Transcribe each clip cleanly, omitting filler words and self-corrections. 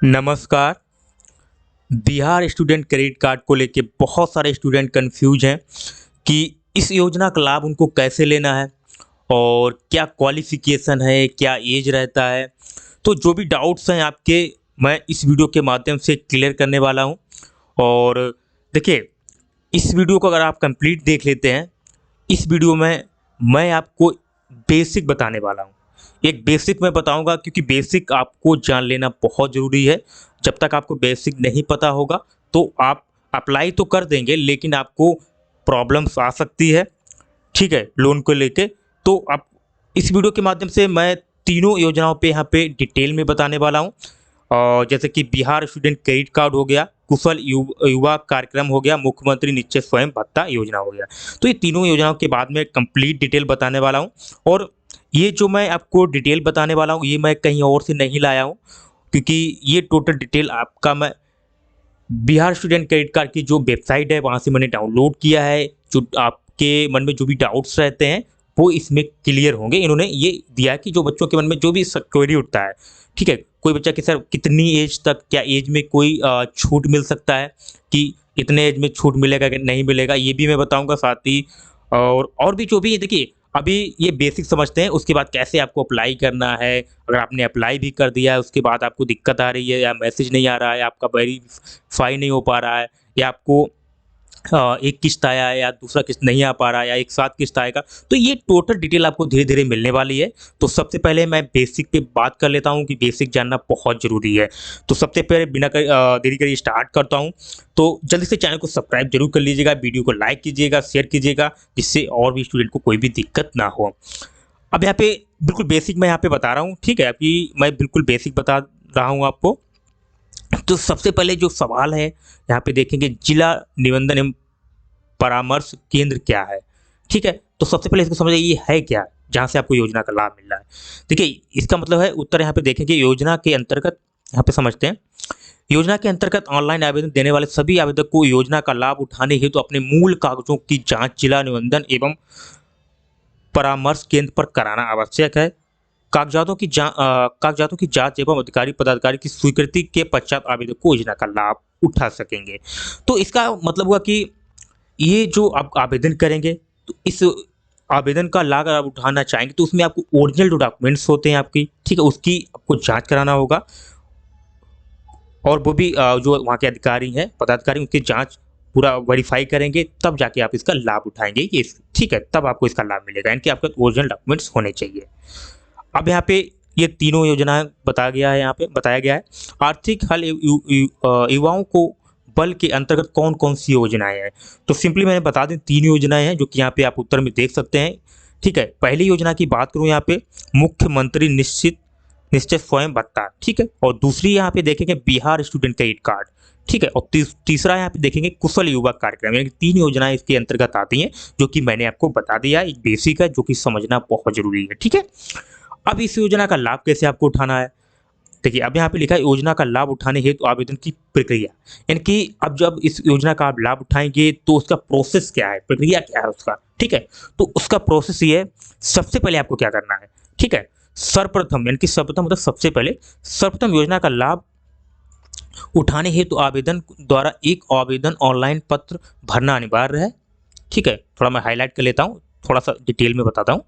नमस्कार। Bihar student credit card को लेके बहुत सारे स्टूडेंट कंफ्यूज हैं कि इस योजना का लाभ उनको कैसे लेना है और क्या क्वालिफिकेशन है, क्या एज रहता है। तो जो भी डाउट्स हैं आपके, मैं इस वीडियो के माध्यम से क्लियर करने वाला हूं। और देखिए, इस वीडियो को अगर आप कंप्लीट देख लेते हैं, इस वीडियो में मैं आपको बेसिक बताने वाला हूँ। एक बेसिक मैं बताऊंगा क्योंकि बेसिक आपको जान लेना बहुत ज़रूरी है। जब तक आपको बेसिक नहीं पता होगा तो आप अप्लाई तो कर देंगे लेकिन आपको प्रॉब्लम्स आ सकती है, ठीक है, लोन को लेके। तो आप इस वीडियो के माध्यम से मैं तीनों योजनाओं पे यहाँ पे डिटेल में बताने वाला हूँ। और जैसे कि बिहार स्टूडेंट क्रेडिट कार्ड हो गया, कुशल युवा कार्यक्रम हो गया, मुख्यमंत्री निश्चय स्वयं भत्ता योजना हो गया। तो ये तीनों योजनाओं के बाद में कंप्लीट डिटेल बताने वाला हूँ। और ये जो मैं आपको डिटेल बताने वाला हूँ ये मैं कहीं और से नहीं लाया हूँ, क्योंकि ये टोटल डिटेल आपका मैं बिहार स्टूडेंट क्रेडिट कार्ड की जो वेबसाइट है वहाँ से मैंने डाउनलोड किया है। जो आपके मन में जो भी डाउट्स रहते हैं वो इसमें क्लियर होंगे। इन्होंने ये दिया है कि जो बच्चों के मन में जो भी क्वेरी उठता है, ठीक है, कोई बच्चा कि सर कितनी एज तक, क्या एज में कोई छूट मिल सकता है, कि इतने एज में छूट मिलेगा कि नहीं मिलेगा, ये भी मैं बताऊंगा साथ ही। और भी जो भी है, देखिए अभी ये बेसिक समझते हैं, उसके बाद कैसे आपको अप्लाई करना है। अगर आपने अप्लाई भी कर दिया है उसके बाद आपको दिक्कत आ रही है या मैसेज नहीं आ रहा है, आपका वेरीफाई नहीं हो पा रहा है, या आपको एक किस्त आया है या दूसरा किस्त नहीं आ पा रहा है या एक साथ किस्त आएगा, तो ये टोटल डिटेल आपको धीरे धीरे मिलने वाली है। तो सबसे पहले मैं बेसिक पे बात कर लेता हूँ कि बेसिक जानना बहुत ज़रूरी है। तो सबसे पहले बिना देरी करे स्टार्ट करता हूँ। तो जल्दी से चैनल को सब्सक्राइब जरूर कर लीजिएगा, वीडियो को लाइक कीजिएगा, शेयर कीजिएगा, जिससे और भी स्टूडेंट को कोई भी दिक्कत ना हो। अब यहाँ पे बिल्कुल बेसिक मैं यहाँ पे बता रहा हूँ, ठीक है, अभी मैं बिल्कुल बेसिक बता रहा हूँ आपको। तो सबसे पहले जो सवाल है यहाँ पे देखेंगे, जिला निबंधन एवं परामर्श केंद्र क्या है, ठीक है। तो सबसे पहले इसको समझिए ये है क्या, जहाँ से आपको योजना का लाभ मिल रहा है। देखिए इसका मतलब है, उत्तर यहाँ पे देखेंगे योजना के अंतर्गत, यहाँ पे समझते हैं। योजना के अंतर्गत ऑनलाइन आवेदन देने वाले सभी आवेदक को योजना का लाभ उठाने हेतु अपने मूल कागजों की जांच जिला निबंधन एवं परामर्श केंद्र पर कराना आवश्यक है। कागजातों की जांच एवं अधिकारी पदाधिकारी की स्वीकृति के पश्चात आवेदक को योजना का लाभ उठा सकेंगे। तो इसका मतलब हुआ कि ये जो आप आवेदन करेंगे, तो इस आवेदन का लाभ अगर आप उठाना चाहेंगे तो उसमें आपको ओरिजिनल जो डॉक्यूमेंट्स होते हैं आपकी, ठीक है, उसकी आपको जांच कराना होगा। और वो भी जो वहाँ के अधिकारी हैं, पदाधिकारी, उनकी जांच पूरा वेरीफाई करेंगे, तब जाके आप इसका लाभ उठाएंगे, ये ठीक है, तब आपको इसका लाभ मिलेगा, यानी कि आपके ओरिजिनल डॉक्यूमेंट्स होने चाहिए। अब यहाँ पे ये तीनों योजनाएं यहाँ पे बताया गया है। आर्थिक हल युवाओं को बल के अंतर्गत कौन कौन सी योजनाएं हैं, तो सिंपली मैंने बता दें, तीन योजनाएं हैं जो कि यहाँ पे आप उत्तर में देख सकते हैं, ठीक है। पहली योजना की बात करूँ यहाँ पे, मुख्यमंत्री निश्चय स्वयं भत्ता, ठीक है। और दूसरी यहाँ पे देखेंगे बिहार स्टूडेंट क्रेडिट कार्ड, ठीक है। और तीसरा यहाँ पे देखेंगे कुशल युवा कार्यक्रम, यानी कि तीन योजनाएं इसके अंतर्गत आती हैं जो कि मैंने आपको बता दिया। एक बेसिक है जो कि समझना बहुत जरूरी है, ठीक है। अब इस योजना का लाभ कैसे आपको उठाना है, देखिए अब यहाँ पे लिखा है योजना का लाभ उठाने हेतु आवेदन की प्रक्रिया, यानी कि अब जब इस योजना का आप लाभ उठाएंगे तो उसका प्रोसेस क्या है, प्रक्रिया क्या है उसका, ठीक है। तो उसका प्रोसेस ये है, सबसे पहले आपको क्या करना है, ठीक है। सर्वप्रथम, यानी कि सर्वप्रथम मतलब सबसे पहले, सर्वप्रथम योजना का लाभ उठाने हेतु आवेदन द्वारा एक आवेदन ऑनलाइन पत्र भरना अनिवार्य है, ठीक है। थोड़ा मैं हाईलाइट कर लेता हूँ, थोड़ा सा डिटेल में बताता हूँ।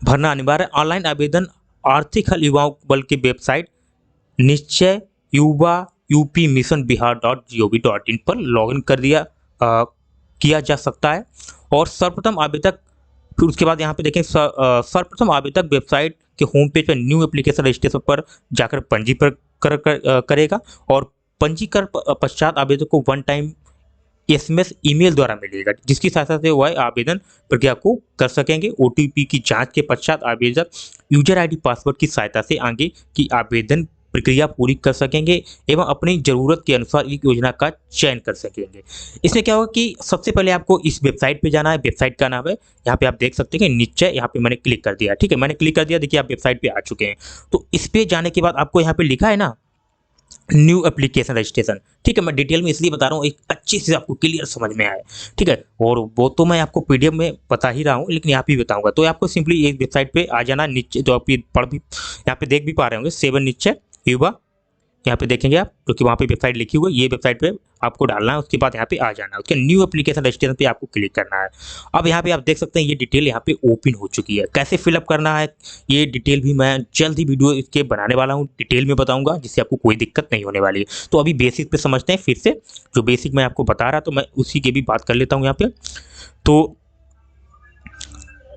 भरना अनिवार्य ऑनलाइन आवेदन आर्थिक हल युवाओं बल की वेबसाइट निश्चय युवा यूपी मिशन बिहार .gov.in पर लॉगिन कर किया जा सकता है। और सर्वप्रथम आवेदक, फिर उसके बाद यहाँ पे देखें, सर्वप्रथम आवेदक वेबसाइट के होम पेज पर न्यू एप्लीकेशन रजिस्ट्रेशन पर जाकर पंजीकरण करेगा। और पंजीकरण पश्चात आवेदक को वन टाइम एसएमएस ईमेल द्वारा मिलेगा, जिसकी सहायता से वह आवेदन प्रक्रिया को कर सकेंगे। ओटीपी की जांच के पश्चात आवेदक यूजर आईडी पासवर्ड की सहायता से आगे की आवेदन प्रक्रिया पूरी कर सकेंगे एवं अपनी ज़रूरत के अनुसार एक योजना का चयन कर सकेंगे। इसमें क्या होगा कि सबसे पहले आपको इस वेबसाइट पे जाना है। वेबसाइट का नाम है, यहाँ पे आप देख सकते हैं निश्चय, यहाँ पे मैंने क्लिक कर दिया, ठीक है, मैंने क्लिक कर दिया, देखिए आप वेबसाइट पे आ चुके हैं। तो इस पे जाने के बाद आपको यहाँ पे लिखा है ना, न्यू एप्लीकेशन रजिस्ट्रेशन, ठीक है। मैं डिटेल में इसलिए बता रहा हूँ एक अच्छे से आपको क्लियर समझ में आए, ठीक है। और वो तो मैं आपको पीडीएफ में बता ही रहा हूँ, लेकिन यहाँ पे बताऊंगा। तो आपको सिंपली एक वेबसाइट पे आ जाना, नीचे जो आप पढ़ भी यहाँ पे देख भी पा रहे होंगे, 7 निश्चय युवा, यहाँ पे देखेंगे आप, क्योंकि वहाँ पे वेबसाइट लिखी हुई है, ये वेबसाइट पे आपको डालना है, उसके बाद यहाँ पे आ जाना है, उसके न्यू एप्लीकेशन रजिस्ट्रेशन पे आपको क्लिक करना है। अब यहाँ पे आप देख सकते हैं ये डिटेल यहाँ पे ओपन हो चुकी है। कैसे फिलअप करना है ये डिटेल भी मैं जल्द ही वीडियो इसके बनाने वाला हूँ, डिटेल में बताऊँगा, जिससे आपको कोई दिक्कत नहीं होने वाली है। तो अभी बेसिक पे समझते हैं फिर से, जो बेसिक मैं आपको बता रहा तो मैं उसी की भी बात कर लेता हूँ यहाँ पे। तो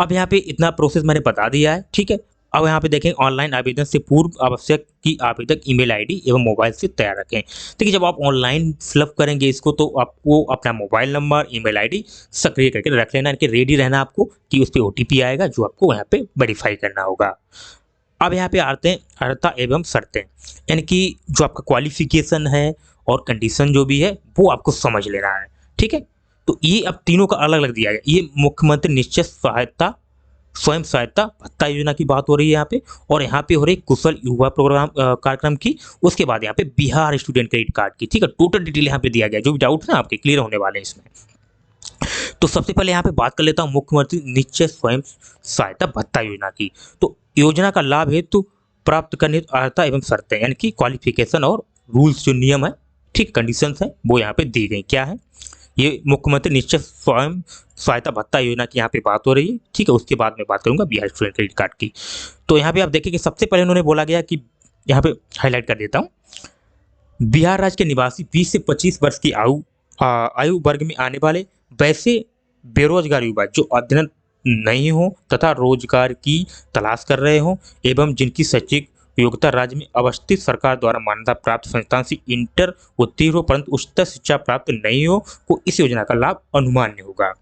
अब यहाँ पे इतना प्रोसेस मैंने बता दिया है, ठीक है। अब यहाँ पे देखें, ऑनलाइन आवेदन से पूर्व आवश्यक कि आवेदक ईमेल आईडी एवं मोबाइल से तैयार रखें। देखिए, जब आप ऑनलाइन फिलअप करेंगे इसको तो आपको अपना मोबाइल नंबर, ईमेल आईडी सक्रिय करके रख लेना, इनके रेडी रहना आपको, कि उस पर OTP आएगा जो आपको यहाँ पे वेरीफाई करना होगा। अब यहाँ पे आते हैं अर्हता एवं शर्तें, यानी कि जो आपका क्वालिफिकेशन है और कंडीशन जो भी है वो आपको समझ लेना है, ठीक है। तो ये अब तीनों का अलग अलग दिया गया। ये मुख्यमंत्री निश्चित सहायता स्वयं सहायता भत्ता योजना की बात हो रही है यहाँ पे, और यहाँ पे हो रही कुशल युवा प्रोग्राम कार्यक्रम की। उसके बाद यहाँ पे बिहार स्टूडेंट क्रेडिट कार्ड की, ठीक है। टोटल डिटेल यहाँ पे दिया गया, जो भी डाउट है आपके क्लियर होने वाले हैं इसमें। तो सबसे पहले यहाँ पे बात कर लेता हूँ मुख्यमंत्री निश्चित स्वयं सहायता भत्ता योजना की। तो योजना का लाभ हेतु प्राप्त करने अर्हता एवं शर्तें, यानी कि क्वालिफिकेशन और रूल्स जो नियम है, ठीक, कंडीशंस है, वो यहाँ पे दी गई। क्या है ये? मुख्यमंत्री निश्चित स्वयं सहायता भत्ता योजना की यहाँ पे बात हो रही है, ठीक है। उसके बाद मैं बात करूंगा बिहार स्टूडेंट क्रेडिट कार्ड की। तो यहाँ पे आप देखिए कि सबसे पहले उन्होंने बोला गया कि, यहाँ पे हाईलाइट कर देता हूँ, बिहार राज्य के निवासी 20 से 25 वर्ष की आयु वर्ग में आने वाले वैसे बेरोजगार युवा जो अध्ययन नहीं हो तथा रोजगार की तलाश कर रहे हो एवं जिनकी शैक्षिक योग्यता राज्य में अवस्थित सरकार द्वारा मान्यता प्राप्त संस्थान से इंटर उत्तीर्ण हो परंतु उच्चतर शिक्षा प्राप्त नहीं हो, को इस योजना का लाभ अनुमान्य होगा।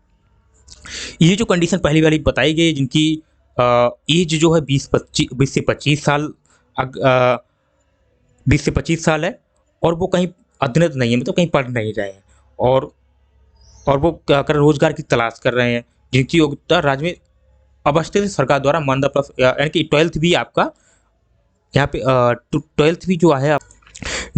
ये जो कंडीशन पहली वाली बताई गई, जिनकी एज जो है 20 से 25 साल, 20 से 25 साल है, और वो कहीं अध्ययनरत नहीं है, मतलब कहीं पढ़ नहीं रहे हैं, और वो क्या कर रोजगार की तलाश कर रहे हैं, जिनकी योग्यता राज्य में अवस्थित सरकार द्वारा मान्यता प्राप्त, यानी कि 12th भी आपका यहाँ पे 12th भी जो है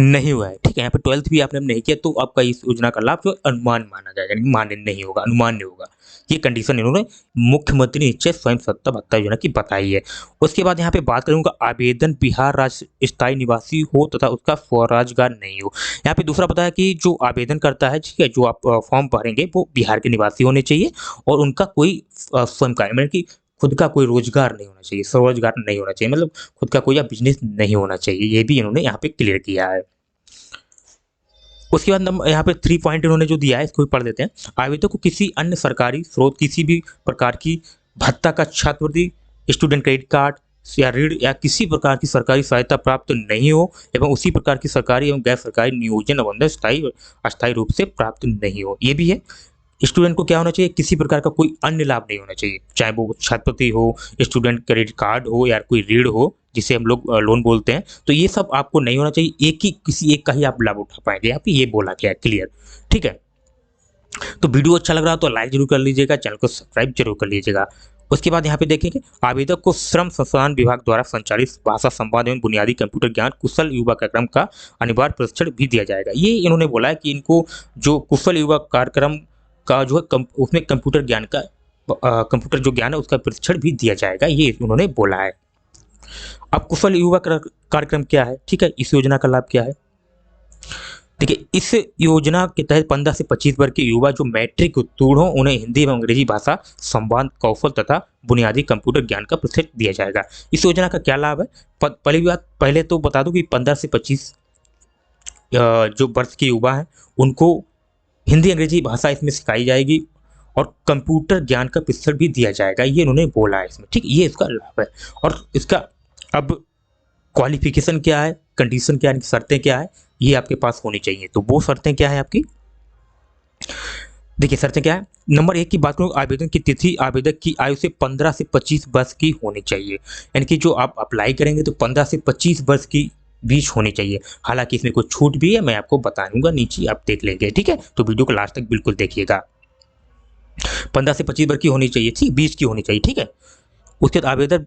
नहीं हुआ है, ठीक है। यहाँ पे 12th भी आपने नहीं किया तो आपका इस योजना का लाभ जो अनुमान माना जाएगा, यानी मान्य नहीं होगा, अनुमान्य होगा। ये कंडीशन इन्होंने मुख्यमंत्री निश्चित स्वयं सहायता भत्ता योजना की बताई है। उसके बाद यहाँ पे बात करूंगा, आवेदन बिहार राज्य स्थायी निवासी हो तथा उसका स्वरोजगार नहीं हो। यहाँ पे दूसरा बताया कि जो आवेदन करता है, ठीक है, जो आप फॉर्म भरेंगे वो बिहार के निवासी होने चाहिए और उनका कोई स्वयं का, मतलब कि खुद का कोई रोजगार नहीं होना चाहिए, स्वरोजगार नहीं होना चाहिए, मतलब खुद का कोई बिजनेस नहीं होना चाहिए। ये भी इन्होंने यहाँ पे क्लियर किया है। उसके बाद यहाँ पे 3 पॉइंट इन्होंने जो दिया है इसको भी पढ़ देते हैं। आवेदक को किसी अन्य सरकारी स्रोत किसी भी प्रकार की भत्ता का, छात्रवृत्ति, स्टूडेंट क्रेडिट कार्ड या ऋण या किसी प्रकार की सरकारी सहायता प्राप्त नहीं हो एवं उसी प्रकार की सरकारी एवं गैर सरकारी नियोजन अनुबंध अस्थायी रूप से प्राप्त नहीं हो। ये भी है। स्टूडेंट को क्या होना चाहिए? किसी प्रकार का कोई अन्य लाभ नहीं होना चाहिए, चाहे वो छात्रवृत्ति हो, स्टूडेंट क्रेडिट कार्ड हो या कोई ऋण हो जिसे हम लोग लोन बोलते हैं, तो ये सब आपको नहीं होना चाहिए। किसी एक का ही आप लाभ उठा पाएंगे, यहाँ पे ये बोला गया है, क्लियर, ठीक है। तो वीडियो अच्छा लग रहा हो तो लाइक जरूर कर लीजिएगा, चैनल को सब्सक्राइब जरूर कर लीजिएगा। उसके बाद यहाँ पे देखेंगे, आवेदक को श्रम संसाधन विभाग द्वारा संचालित भाषा संवाद एवं बुनियादी कंप्यूटर ज्ञान कुशल युवा कार्यक्रम का अनिवार्य प्रशिक्षण भी दिया जाएगा। ये इन्होंने बोला है कि इनको जो कुशल युवा कार्यक्रम का जो है उसमें कंप्यूटर ज्ञान का कंप्यूटर जो ज्ञान है उसका प्रशिक्षण भी दिया जाएगा, ये उन्होंने बोला है। अब कुशल युवा कार्यक्रम क्या है, ठीक है, इस योजना का लाभ क्या है? देखिए, इस योजना के तहत 15 से 25 वर्ष के युवा जो मैट्रिक उत्तीर्ण हो उन्हें हिंदी एवं अंग्रेजी भाषा संवाद कौशल तथा बुनियादी कंप्यूटर ज्ञान का प्रशिक्षण दिया जाएगा। इस योजना का क्या लाभ है? पहले तो बता दूं कि 15 से 25 जो वर्ष के युवा हैं उनको हिंदी अंग्रेजी भाषा इसमें सिखाई जाएगी और कंप्यूटर ज्ञान का प्रशिक्षण भी दिया जाएगा, ये इन्होंने बोला है इसमें, ठीक, ये इसका लाभ है। और इसका अब क्वालिफिकेशन क्या है, कंडीशन क्या है, शर्तें क्या है, ये आपके पास होनी चाहिए। तो वो शर्तें क्या है आपकी? देखिए, शर्तें क्या है। नंबर 1 की बात करूँ, आवेदन की तिथि आवेदक की आयु से 15 से 25 वर्ष की होनी चाहिए, यानी कि जो आप अप्लाई करेंगे तो 15 से 25 वर्ष की बीच होनी चाहिए। हालांकि इसमें कुछ छूट भी है, मैं आपको बता दूंगा, नीचे आप देख लेंगे, ठीक है। तो वीडियो को लास्ट तक बिल्कुल देखिएगा। 15 से 25 वर्ष की होनी चाहिए, ठीक, 20 की होनी चाहिए, ठीक है। उसके बाद आवेदन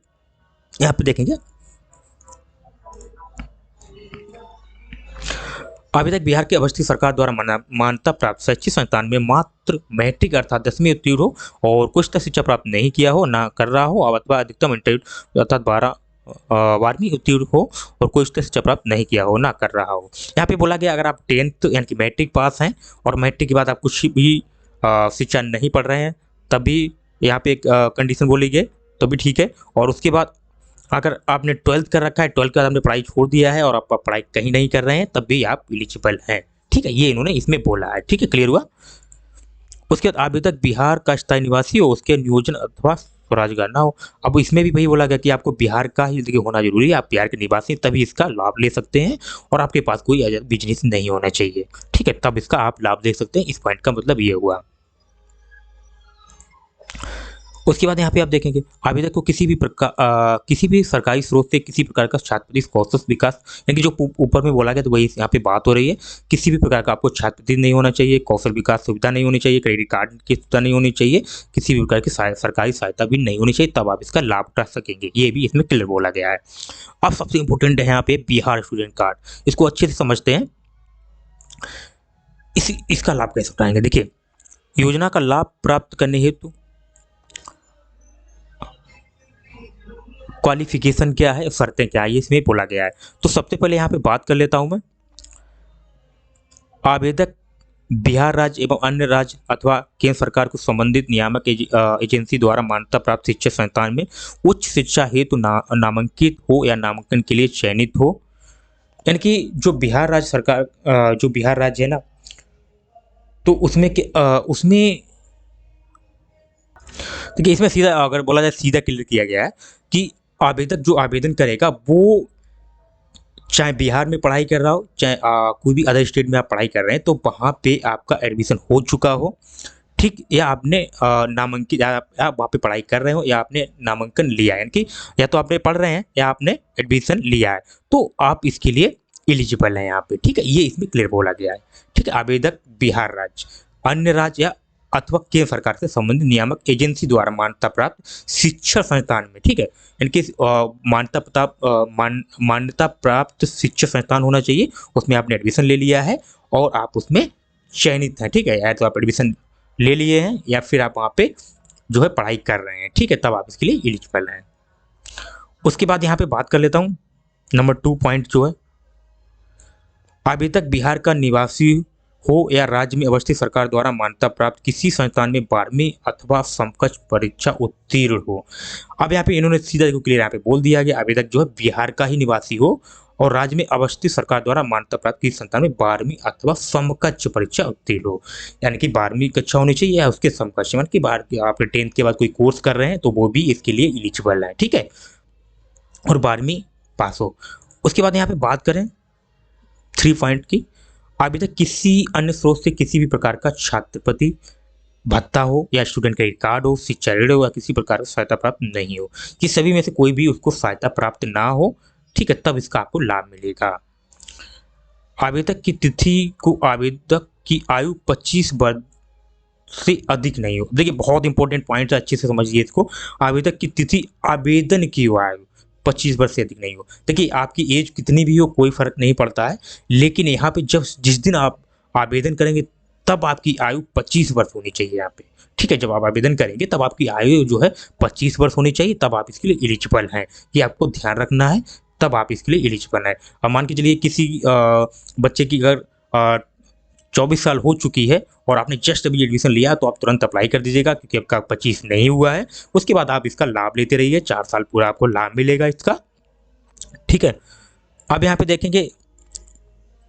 यहाँ पे देखेंगे, आवेदक बिहार की अवस्थित सरकार द्वारा मान्यता प्राप्त शैक्षिक संस्थान में मात्र मैट्रिक अर्थात 10वीं उत्तीर्ण हो और कुछ शिक्षा प्राप्त नहीं किया हो, ना कर रहा हो, अथवा अधिकतम इंटरव्यू अर्थात 12 12वीं उत्तीर्ण हो और कोई उच्च शिक्षा प्राप्त नहीं किया हो, ना कर रहा हो। यहाँ पे बोला गया अगर आप 10th यानी कि मैट्रिक पास हैं और मैट्रिक के बाद आप कुछ भी शिक्षा नहीं पढ़ रहे हैं, तभी यहाँ पे एक कंडीशन बोली गई, तो भी ठीक है। और उसके बाद अगर आपने 12th कर रखा है, 12th के बाद आपने पढ़ाई छोड़ दिया है और आप पढ़ाई कहीं नहीं कर रहे हैं, तब भी आप एलिजिबल हैं। ठीक है, ये इन्होंने इसमें बोला है। ठीक है, क्लियर हुआ। उसके बाद आवेदक बिहार का स्थायी निवासी हो, उसके नियोजन अथवा स्वरोजगार ना हो। अब इसमें भी वही बोला गया कि आपको बिहार का ही देखिए होना जरूरी है, आप बिहार के निवासी तभी इसका लाभ ले सकते हैं और आपके पास कोई बिजनेस नहीं होना चाहिए। ठीक है, तब इसका आप लाभ ले सकते हैं। इस पॉइंट का मतलब ये हुआ। उसके बाद यहाँ पे आप देखेंगे आवेदक को किसी भी सरकारी स्रोत से किसी प्रकार का छात्रवृत्ति कौशल विकास, यानी कि जो ऊपर में बोला गया तो वही यहाँ पे बात हो रही है। किसी भी प्रकार का आपको छात्रवृत्ति नहीं होना चाहिए, कौशल विकास सुविधा नहीं होनी चाहिए, क्रेडिट कार्ड की सुविधा नहीं होनी चाहिए, किसी भी प्रकार की सरकारी सहायता भी नहीं होनी चाहिए, तब आप इसका लाभ उठा सकेंगे। ये भी इसमें क्लियर बोला गया है। अब सबसे इंपॉर्टेंट है यहाँ पे बिहार स्टूडेंट कार्ड, इसको अच्छे से समझते हैं। इसका लाभ कैसे उठाएंगे? देखिए, योजना का लाभ प्राप्त करने हेतु क्वालिफिकेशन क्या है, शर्तें क्या है, ये इसमें बोला गया है। तो सबसे पहले यहाँ पे बात कर लेता हूँ मैं। आवेदक बिहार राज्य एवं अन्य राज्य अथवा केंद्र सरकार को संबंधित नियामक एजेंसी द्वारा मान्यता प्राप्त शिक्षा संस्थान में उच्च शिक्षा हेतु नामांकित हो या नामांकन के लिए चयनित हो। यानी कि जो बिहार राज्य सरकार जो बिहार राज्य है ना, तो उसमें देखिए इसमें सीधा अगर बोला जाए सीधा क्लियर किया गया है कि आवेदक जो आवेदन करेगा वो चाहे बिहार में पढ़ाई कर रहा हो, चाहे कोई भी अदर स्टेट में आप पढ़ाई कर रहे हैं, तो वहाँ पे आपका एडमिशन हो चुका हो, ठीक, या आपने नामांकित या आप वहाँ पे पढ़ाई कर रहे हो या आपने नामांकन लिया है, यानी कि या तो आपने पढ़ रहे हैं या आपने एडमिशन लिया है, तो आप इसके लिए एलिजिबल हैं यहाँ पे। ठीक है, ये इसमें क्लियर बोला गया है। ठीक है, आवेदक बिहार राज्य, अन्य राज्य या अथवा केंद्र सरकार से संबंधित नियामक एजेंसी द्वारा मान्यता प्राप्त शिक्षा संस्थान में, ठीक है, इनके मान्यता प्राप्त शिक्षा संस्थान होना चाहिए, उसमें आपने एडमिशन ले लिया है और आप उसमें चयनित हैं। ठीक है, या तो आप एडमिशन ले लिए हैं या फिर आप वहाँ पे जो है पढ़ाई कर रहे हैं। ठीक है, तब आप इसके लिए एलिजिबल हैं। उसके बाद यहाँ पे बात कर लेता हूँ नंबर 2 पॉइंट जो है, आवेदक बिहार का निवासी हो या राज्य में अवस्थित सरकार द्वारा मान्यता प्राप्त किसी संस्थान में 12वीं अथवा समकक्ष परीक्षा उत्तीर्ण हो। अब यहाँ पे इन्होंने सीधा क्लियर यहाँ पे बोल दिया कि आवेदक जो है बिहार का ही निवासी हो और राज्य में अवस्थित सरकार द्वारा मान्यता प्राप्त किसी संस्थान में 12वीं अथवा समकक्ष परीक्षा उत्तीर्ण हो, यानी कि 12वीं कक्षा होनी चाहिए या उसके समकक्ष, यानी कि आप 10th के बाद कोई कोर्स कर रहे हैं तो वो भी इसके लिए एलिजिबल है। ठीक है, और 12वीं पास हो। उसके बाद यहाँ पे बात करें 3 पॉइंट की, आवेदक किसी अन्य स्रोत से किसी भी प्रकार का छात्रवृत्ति भत्ता हो या स्टूडेंट क्रेडिट कार्ड हो, शिक्षा ऋण हो या किसी प्रकार की सहायता प्राप्त नहीं हो, कि सभी में से कोई भी उसको सहायता प्राप्त ना हो, ठीक है, तब इसका आपको लाभ मिलेगा। आवेदक की तिथि को आवेदक की आयु 25 वर्ष से अधिक नहीं हो। देखिए बहुत इंपॉर्टेंट पॉइंट है, अच्छे से समझिए इसको। आवेदक की तिथि आवेदन की आयु 25 वर्ष से अधिक नहीं हो। देखिए आपकी एज कितनी भी हो कोई फर्क नहीं पड़ता है, लेकिन यहाँ पे जिस दिन आप आवेदन करेंगे तब आपकी आयु 25 वर्ष होनी चाहिए यहाँ पे। ठीक है, जब आप आवेदन करेंगे तब आपकी आयु जो है 25 वर्ष होनी चाहिए, तब आप इसके लिए एलिजिबल हैं। ये आपको ध्यान रखना है, तब आप इसके लिए एलिजिबल हैं। अब मान के चलिए किसी बच्चे की अगर 24 साल हो चुकी है और आपने जस्ट अभी एडमिशन लिया, तो आप तुरंत अप्लाई कर दीजिएगा क्योंकि आपका 25 नहीं हुआ है। उसके बाद आप इसका लाभ लेते रहिए, 4 साल पूरा आपको लाभ मिलेगा इसका। ठीक है, अब यहाँ पे देखेंगे,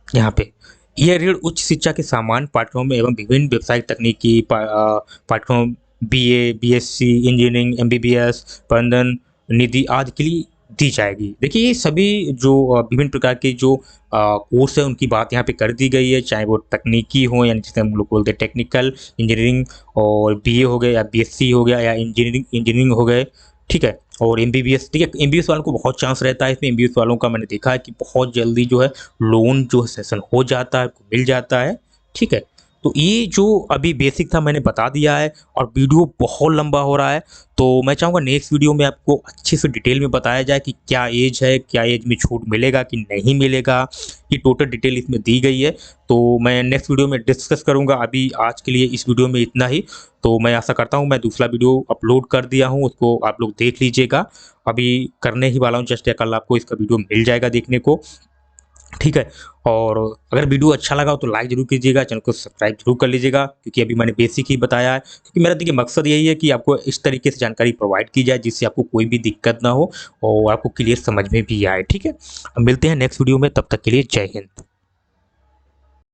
यहाँ पे यह ऋण उच्च शिक्षा के सामान्य पाठ्यक्रमों एवं विभिन्न व्यवसायिक तकनीकी पाठ्यक्रम BA, BSc, इंजीनियरिंग, MBBS, प्रबंधन, निधि आदि के लिए दी जाएगी। देखिए ये सभी जो विभिन्न प्रकार के जो कोर्स है उनकी बात यहाँ पे कर दी गई है, चाहे वो तकनीकी हो यानी जिसे हम लोग बोलते हैं टेक्निकल इंजीनियरिंग, और BA हो गया या BSc हो गया या इंजीनियरिंग हो गए। ठीक है, और MBBS। ठीक है, MBBS वालों को बहुत चांस रहता है इसमें। MBBS वालों का मैंने देखा है कि बहुत जल्दी जो है लोन जो सेशन हो जाता है, मिल जाता है। ठीक है, तो ये जो अभी बेसिक था मैंने बता दिया है, और वीडियो बहुत लंबा हो रहा है, तो मैं चाहूँगा नेक्स्ट वीडियो में आपको अच्छे से डिटेल में बताया जाए कि क्या एज है, क्या एज में छूट मिलेगा कि नहीं मिलेगा, ये टोटल डिटेल इसमें दी गई है। तो मैं नेक्स्ट वीडियो में डिस्कस करूँगा। अभी आज के लिए इस वीडियो में इतना ही। तो मैं आशा करता हूँ मैं दूसरा वीडियो अपलोड कर दिया हूँ, उसको आप लोग देख लीजिएगा। अभी करने ही वाला हूँ, जस्ट या कल आपको इसका वीडियो मिल जाएगा देखने को। ठीक है। और अगर वीडियो अच्छा लगा हो तो लाइक जरूर कीजिएगा, चैनल को सब्सक्राइब जरूर कर लीजिएगा, क्योंकि अभी मैंने बेसिक ही बताया है। क्योंकि मेरा देखिए मकसद यही है कि आपको इस तरीके से जानकारी प्रोवाइड की जाए जिससे आपको कोई भी दिक्कत ना हो और आपको क्लियर समझ में भी आए। ठीक है, अब मिलते हैं नेक्स्ट वीडियो में, तब तक के लिए जय हिंद।